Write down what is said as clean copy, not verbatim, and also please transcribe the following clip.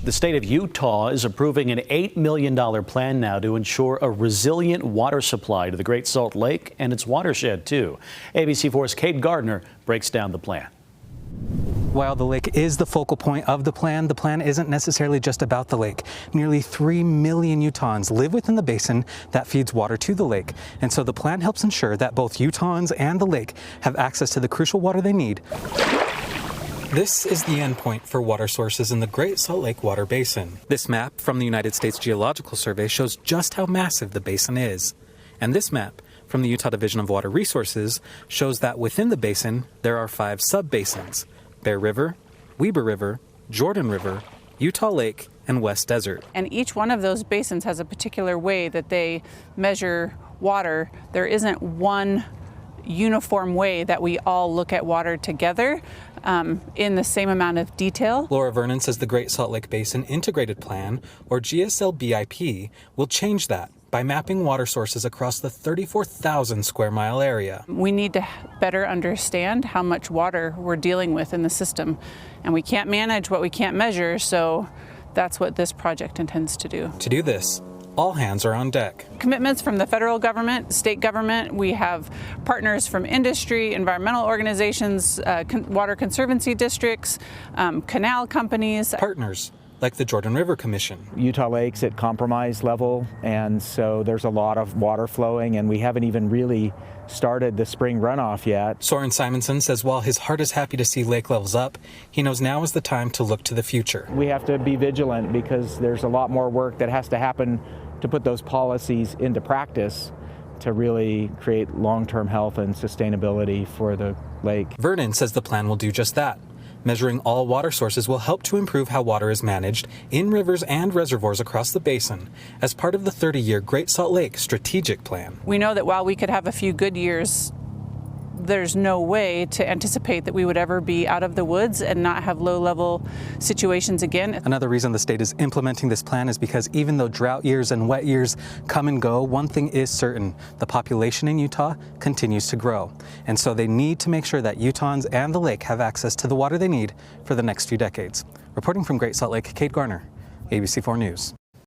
The state of Utah is approving an $8 million plan now to ensure a resilient water supply to the Great Salt Lake and its watershed, too. ABC4's Kate Gardner breaks down the plan. While the lake is the focal point of the plan isn't necessarily just about the lake. Nearly 3 million Utahns live within the basin that feeds water to the lake. And so the plan helps ensure that both Utahns and the lake have access to the crucial water they need. This is the endpoint for water sources in the Great Salt Lake Water Basin. This map from the United States Geological Survey shows just how massive the basin is. And this map from the Utah Division of Water Resources shows that within the basin, there are 5 sub-basins: Bear River, Weber River, Jordan River, Utah Lake, and West Desert. And each one of those basins has a particular way that they measure water. There isn't one uniform way that we all look at water together in the same amount of detail. Laura Vernon says the Great Salt Lake Basin Integrated Plan, or GSL-BIP, will change that by mapping water sources across the 34,000 square mile area. We need to better understand how much water we're dealing with in the system, and we can't manage what we can't measure, so that's what this project intends to do. To do this, all hands are on deck. Commitments from the federal government, state government, we have partners from industry, environmental organizations, water conservancy districts, canal companies. Partners like the Jordan River Commission. Utah Lake's at compromise level, and so there's a lot of water flowing, and we haven't even really started the spring runoff yet. Soren Simonson says while his heart is happy to see lake levels up, he knows now is the time to look to the future. We have to be vigilant because there's a lot more work that has to happen to put those policies into practice to really create long-term health and sustainability for the lake. Vernon says the plan will do just that. Measuring all water sources will help to improve how water is managed in rivers and reservoirs across the basin as part of the 30-year Great Salt Lake Strategic Plan. We know that while we could have a few good years, there's no way to anticipate that we would ever be out of the woods and not have low-level situations again. Another reason the state is implementing this plan is because even though drought years and wet years come and go, one thing is certain: the population in Utah continues to grow. And so they need to make sure that Utahns and the lake have access to the water they need for the next few decades. Reporting from Great Salt Lake, Kate Garner, ABC4 News.